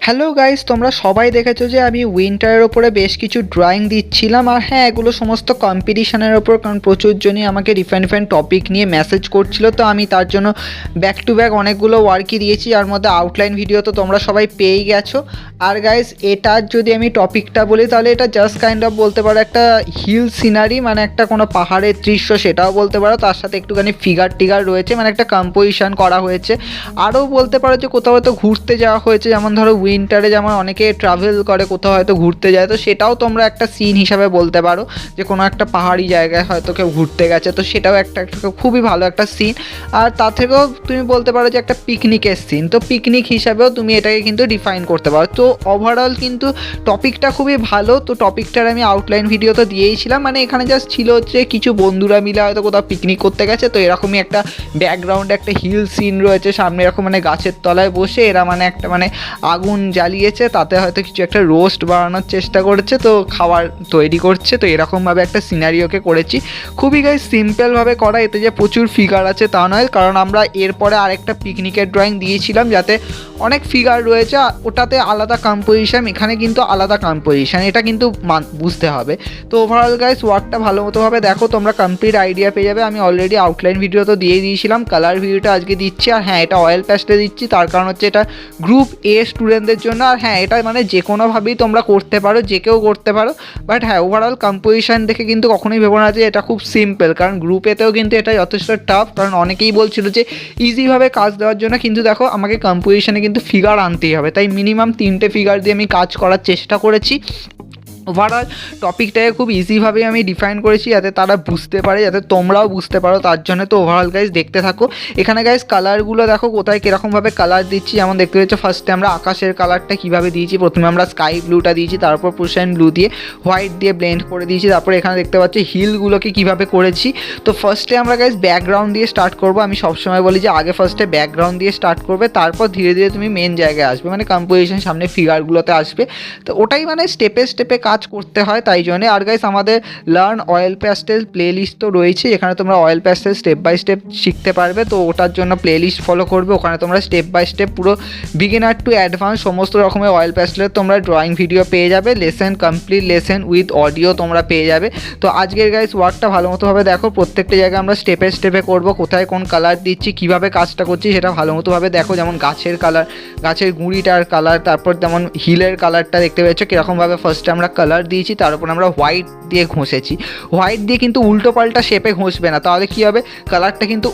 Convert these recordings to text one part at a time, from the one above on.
Hello guys, তোমরা সবাই দেখেছো যে আমি উইন্টারের ওপরে বেশ কিছু ড্রয়িং দিচ্ছিলাম। আর হ্যাঁ, এগুলো সমস্ত কম্পিটিশনের ওপর, কারণ প্রচুর জনই আমাকে ডিফারেন্ট টপিক নিয়ে মেসেজ করছিল। তো আমি তার জন্য ব্যাক টু ব্যাক অনেকগুলো ওয়ার্কই দিয়েছি, যার মধ্যে আউটলাইন ভিডিও তো তোমরা সবাই পেয়েই গেছো। আর গাইস, এটার যদি আমি টপিকটা বলি তাহলে এটা জাস্ট কাইন্ড অফ বলতে পারো একটা হিল সিনারি, মানে একটা কোনো পাহাড়ের দৃশ্য সেটাও বলতে পারো। তার সাথে একটুখানি ফিগার টিগার রয়েছে, মানে একটা কম্পোজিশন করা হয়েছে। আরও বলতে পারো যে কোথাও হয়তো ঘুরতে যাওয়া হয়েছে, যেমন ধরো উইন্টারে যেমন অনেকে ট্রাভেল করে, কোথাও হয়তো ঘুরতে যায়, তো সেটাও তোমরা একটা সিন হিসাবে বলতে পারো যে কোনো একটা পাহাড়ি জায়গায় হয়তো কেউ ঘুরতে গেছে, তো সেটাও একটা খুবই ভালো একটা সিন। আর তার থেকেও তুমি বলতে পারো যে একটা পিকনিকের সিন, তো পিকনিক হিসাবেও তুমি এটাকে কিন্তু ডিফাইন করতে পারো। তো ওভারঅল কিন্তু টপিকটা খুবই ভালো। তো টপিকটার আমি আউটলাইন ভিডিও তো দিয়েইছিলাম, মানে এখানে জাস্ট ছিল হচ্ছে কিছু বন্ধুরা মিলে হয়তো কোথাও পিকনিক করতে গেছে, তো এরকমই একটা ব্যাকগ্রাউন্ডে একটা হিল সিন রয়েছে, সামনে এরকম মানে গাছের তলায় বসে এরা মানে একটা মানে আগুন জ্বালিয়েছে, তাতে হয়তো কিছু একটা রোস্ট বানানোর চেষ্টা করেছে, তো খাবার তৈরি করছে। তো এরকমভাবে একটা সিনারিওকে করেছি, খুবই গাইস সিম্পলভাবে করা। এতে যে প্রচুর ফিগার আছে তা নয়, কারণ আমরা এরপরে আরেকটা পিকনিকের ড্রয়িং দিয়েছিলাম যাতে অনেক ফিগার রয়েছে, ওটাতে আলাদা কম্পোজিশন, এখানে কিন্তু আলাদা কম্পোজিশন, এটা কিন্তু বুঝতে হবে। তো ওভারঅল গাইস ওয়ার্কটা ভালো মতোভাবে দেখো, তোমরা কমপ্লিট আইডিয়া পেয়ে যাবে। আমি অলরেডি আউটলাইন ভিডিও তো দিয়ে দিয়েছিলাম, কালার ভিডিওটা আজকে দিচ্ছি। আর হ্যাঁ, এটা অয়েল প্যাস্টে দিচ্ছি, তার কারণ হচ্ছে এটা গ্রুপ এ স্টুডেন্টদের জন্য। আর হ্যাঁ, এটা মানে যে কোনোভাবেই তোমরা করতে পারো, যে কেউ করতে পারো। বাট হ্যাঁ, ওভারঅল কম্পোজিশন দেখে কিন্তু কখনোই ভেবো না যে এটা খুব সিম্পল, কারণ গ্রুপ এতেও কিন্তু এটা যথেষ্ট টাফ। কারণ অনেকেই বলছিল যে ইজিভাবে কাজ দেওয়ার জন্য, কিন্তু দেখো আমাকে কম্পোজিশনে কিন্তু ফিগার আনতেই হবে, তাই মিনিমাম 3টে ফিগার দিয়ে আমি কাজ করার চেষ্টা করেছি। ওভারঅল টপিকটাকে খুব ইজিভাবে আমি ডিফাইন করেছি যাতে তারা বুঝতে পারে, যাতে তোমরাও বুঝতে পারো, তার জন্য। তো ওভারঅল গাইজ দেখতে থাকো। এখানে গাইজ কালারগুলো দেখো কোথায় কীরকমভাবে কালার দিচ্ছি, যেমন দেখতে পাচ্ছ ফার্স্টে আমরা আকাশের কালারটা কীভাবে দিয়েছি। প্রথমে আমরা স্কাই ব্লুটা দিয়েছি, তারপর প্রোশান ব্লু দিয়ে হোয়াইট দিয়ে ব্লেন্ড করে দিয়েছি। তারপর এখানে দেখতে পাচ্ছি হিলগুলোকে কীভাবে করেছি। তো ফার্স্টে আমরা গাইজ ব্যাকগ্রাউন্ড দিয়ে স্টার্ট করবো। আমি সবসময় বলি যে আগে ফার্স্টে ব্যাকগ্রাউন্ড দিয়ে স্টার্ট করবে, তারপর ধীরে ধীরে তুমি মেন জায়গায় আসবে, মানে কম্পোজিশন সামনে ফিগারগুলোতে আসবে। তো ওটাই মানে স্টেপে স্টেপে কাজ করতে হয়, তাই জন্য। আর গাইস, আমাদের লার্ন অয়েল প্যাস্টেল প্লেলিস্ট তো রয়েছে, এখানে তোমরা oil pastel step by step শিখতে পারবে। তো ওটার জন্য প্লেলিস্ট ফলো করবে, ওখানে তোমরা স্টেপ বাই স্টেপ পুরো বিগিনার টু অ্যাডভান্স সমস্ত রকমের অয়েল প্যাস্টেলের তোমরা ড্রয়িং ভিডিও পেয়ে যাবে, lesson complete lesson with audio তোমরা পেয়ে যাবে। তো আজকের গাইস ওয়ার্কটা ভালো মতোভাবে দেখো, প্রত্যেকটা জায়গায় আমরা স্টেপে স্টেপে করবো, কোথায় কোন কালার দিচ্ছি, কীভাবে কাজটা করছি সেটা ভালো মতোভাবে দেখো। যেমন গাছের কালার, গাছের গুঁড়িটার কালার, তারপর যেমন হিলের কালারটা দেখতে পেয়েছো কীরকমভাবে ফার্স্টে আমরা কালার দিয়েছি, তার উপর আমরা হোয়াইট দিয়ে ঘষেছি। হোয়াইট দিয়ে কিন্তু উল্টো পাল্টা শেপে ঘষবে না, তাহলে কী হবে, কালারটা কিন্তু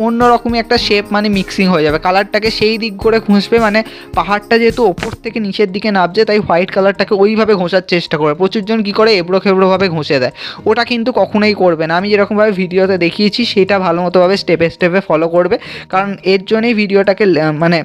অন্য রকমই একটা শেপ মানে মিক্সিং হয়ে যাবে। কালারটাকে সেই দিক করে ঘষবে, মানে পাহাড়টা যেহেতু ওপর থেকে নিচের দিকে নামছে, তাই হোয়াইট কালারটাকে ওইভাবে ঘষার চেষ্টা করবে। প্রচুরজন কী করে এবড়ো খেবড়োভাবে ঘষে দেয়, ওটা কিন্তু কখনোই করবে না। আমি যেরকমভাবে ভিডিওতে দেখিয়েছি সেটা ভালো মতোভাবে স্টেপে স্টেপে ফলো করবে, কারণ এর জন্যই ভিডিওটাকে মানে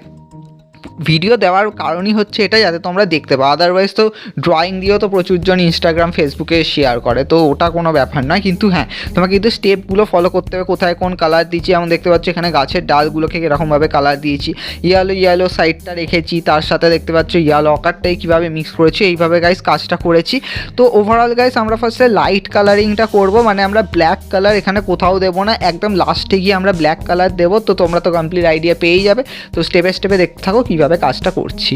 ভিডিও দেওয়ার কারণই হচ্ছে এটা, যাতে তোমরা দেখতে পাও। আদারওয়াইজ তো ড্রয়িং দিয়েও তো প্রচুরজন ইনস্টাগ্রাম ফেসবুকে শেয়ার করে, তো ওটা কোনো ব্যাপার নয়। কিন্তু হ্যাঁ, তোমাকে কিন্তু স্টেপগুলো ফলো করতে হবে, কোথায় কোন কালার দিচ্ছি। যেমন দেখতে পাচ্ছ এখানে গাছের ডালগুলোকে এরকমভাবে কালার দিয়েছি, ইয়েলো সাইডটা রেখেছি, তার সাথে দেখতে পাচ্ছ ইয়েলো আকারটাই কীভাবে মিক্স করেছি, এইভাবে গাইস কাজটা করেছি। তো ওভারঅল গাইস আমরা ফার্স্টে লাইট কালারিংটা করব, মানে আমরা ব্ল্যাক কালার এখানে কোথাও দেবো না, একদম লাস্টে গিয়ে আমরা ব্ল্যাক কালার দেবো। তো তোমরা তো কমপ্লিট আইডিয়া পেয়েই যাবে। তো স্টেপে স্টেপে দেখতে থাকো কীভাবে কাজটা করছি।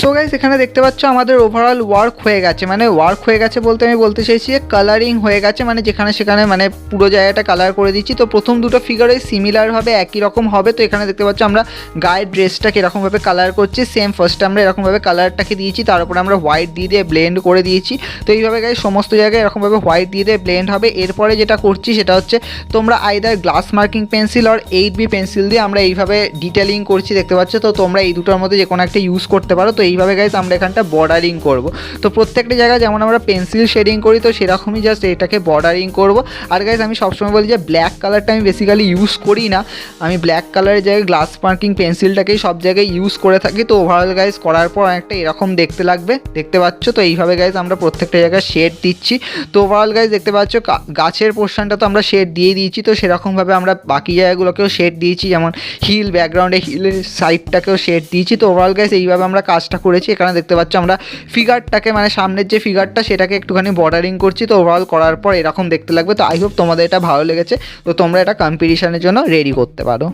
সো গাইস এখানে দেখতে পাচ্ছ আমাদের ওভারঅল ওয়ার্ক হয়ে গেছে, মানে ওয়ার্ক হয়ে গেছে বলতে আমি বলতে চাইছি যে কালারিং হয়ে গেছে, মানে যেখানে সেখানে মানে পুরো জায়গাটা কালার করে দিচ্ছি। তো প্রথম দুটো ফিগারে সিমিলার হবে, একই রকম হবে। তো এখানে দেখতে পাচ্ছ আমরা গায়ের ড্রেসটাকে এরকমভাবে কালার করছি, সেম ফার্স্টে আমরা এরকমভাবে কালারটাকে দিয়েছি, তার উপরে আমরা হোয়াইট দিয়ে ব্লেন্ড করে দিয়েছি। তো এইভাবে গাইস সমস্ত জায়গায় এরকমভাবে হোয়াইট দিয়ে ব্লেন্ড হবে। এরপরে যেটা করছি সেটা হচ্ছে তোমরা আইদার গ্লাস মার্কিং পেন্সিল আর 8B পেন্সিল দিয়ে আমরা এইভাবে ডিটেলিং করছি দেখতে পাচ্ছ। তো তোমরা এই দুটোর মধ্যে যে কোনো একটা ইউজ করতে পারো। তো এইভাবে গাইস আমরা এখানটা বর্ডারিং করব। তো প্রত্যেকটা জায়গায় যেমন আমরা পেন্সিল শেডিং করি তো সেরকমই জাস্ট এটাকে বর্ডারিং করব। আর গাইস আমি সবসময় বলি যে ব্ল্যাক কালারটা আমি বেসিক্যালি ইউজ করি না, আমি ব্ল্যাক কালারের জায়গায় গ্লাস মার্কিং পেন্সিলটাকেই সব জায়গায় ইউজ করে থাকি। তো ওভারঅল গাইস করার পর অনেকটা এরকম দেখতে লাগবে, দেখতে পাচ্ছ। তো এইভাবে গাইস আমরা প্রত্যেকটা জায়গায় শেড দিচ্ছি। তো ওভারঅল গাইস দেখতে পাচ্ছ গাছের পোর্শনটা তো আমরা শেড দিয়ে দিয়েছি, তো সেরকমভাবে আমরা বাকি জায়গাগুলোকেও শেড দিয়েছি, যেমন হিল ব্যাকগ্রাউন্ডে হিলের সাইডটাকেও শেড দিয়েছি। তো ওভারঅল গাইস এইভাবে আমরা কাজটা করেছি। এখানে দেখতে পাচ্ছ আমরা ফিগারটাকে মানে সামনের যে ফিগারটা সেটাকে একটুখানি বর্ডারিং করছি। তো ওভারঅল করার পর এরকম দেখতে লাগবে। তো আই হোপ তোমাদের এটা ভালো লেগেছে, তো তোমরা এটা কম্পিটিশনের জন্য রেডি করতে পারো।